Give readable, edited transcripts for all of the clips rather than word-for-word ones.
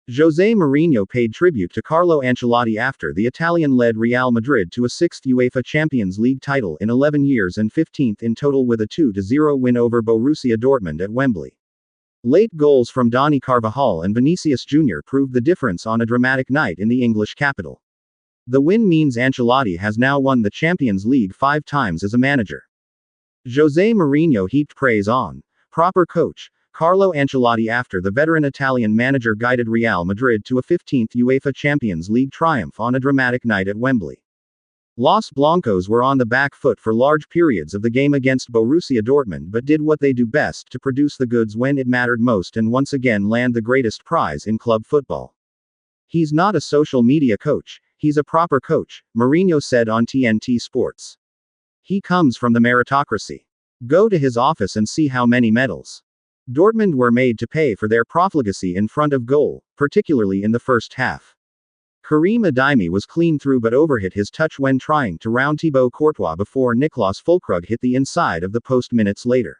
José Mourinho paid tribute to Carlo Ancelotti after the Italian-led Real Madrid to a sixth UEFA Champions League title in 11 years and 15th in total with a 2-0 win over Borussia Dortmund at Wembley. Late goals from Dani Carvajal and Vinicius Jr. proved the difference on a dramatic night in the English capital. The win means Ancelotti has now won the Champions League 5 times as a manager. José Mourinho heaped praise on proper coach Carlo Ancelotti after the veteran Italian manager guided Real Madrid to a 15th UEFA Champions League triumph on a dramatic night at Wembley. Los Blancos were on the back foot for large periods of the game against Borussia Dortmund but did what they do best to produce the goods when it mattered most and once again land the greatest prize in club football. He's not a social media coach, he's a proper coach, Mourinho said on TNT Sports. He comes from the meritocracy. Go to his office and see how many medals Dortmund were made to pay for their profligacy in front of goal, particularly in the first half. Karim Adeyemi was clean through but overhit his touch when trying to round Thibaut Courtois before Niklas Füllkrug hit the inside of the post minutes later.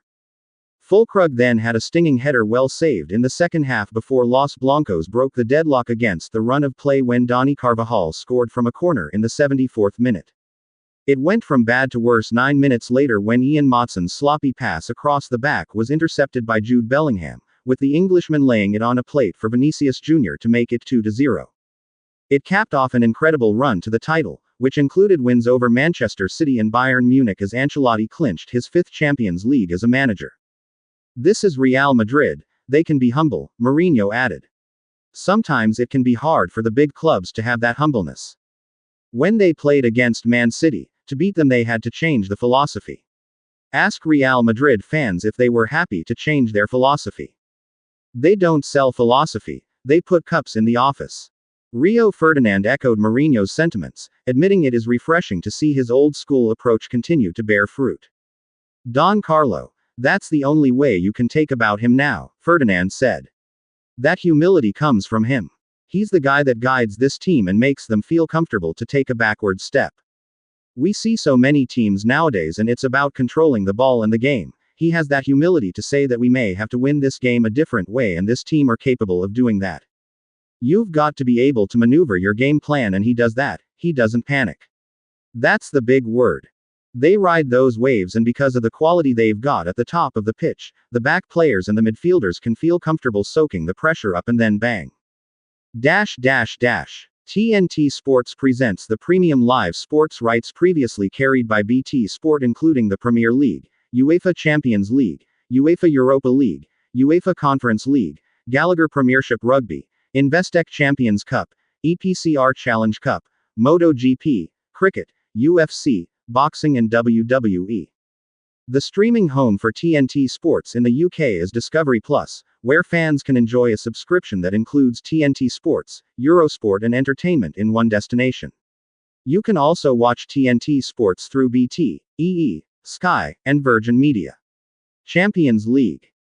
Füllkrug then had a stinging header well saved in the second half before Los Blancos broke the deadlock against the run of play when Dani Carvajal scored from a corner in the 74th minute. It went from bad to worse 9 minutes later when Ian Maatsen's sloppy pass across the back was intercepted by Jude Bellingham, with the Englishman laying it on a plate for Vinicius Jr. to make it 2-0. It capped off an incredible run to the title, which included wins over Manchester City and Bayern Munich as Ancelotti clinched his 5th Champions League as a manager. This is Real Madrid, they can be humble, Mourinho added. Sometimes it can be hard for the big clubs to have that humbleness. When they played against Man City, to beat them they had to change the philosophy. Ask Real Madrid fans if they were happy to change their philosophy. They don't sell philosophy, they put cups in the office. Rio Ferdinand echoed Mourinho's sentiments, admitting it is refreshing to see his old-school approach continue to bear fruit. Don Carlo, that's the only way you can take about him now, Ferdinand said. That humility comes from him. He's the guy that guides this team and makes them feel comfortable to take a backward step. We see so many teams nowadays and it's about controlling the ball and the game. He has that humility to say that we may have to win this game a different way and this team are capable of doing that. You've got to be able to maneuver your game plan and he does that, he doesn't panic. That's the big word. They ride those waves and because of the quality they've got at the top of the pitch, the back players and the midfielders can feel comfortable soaking the pressure up and then bang. TNT Sports presents the premium live sports rights previously carried by BT Sport including the Premier League, UEFA Champions League, UEFA Europa League, UEFA Conference League, Gallagher Premiership Rugby, Investec Champions Cup, EPCR Challenge Cup, MotoGP, Cricket, UFC, Boxing and WWE. The streaming home for TNT Sports in the UK is Discovery Plus, where fans can enjoy a subscription that includes TNT Sports, Eurosport and entertainment in one destination. You can also watch TNT Sports through BT, EE, Sky, and Virgin Media. Champions League.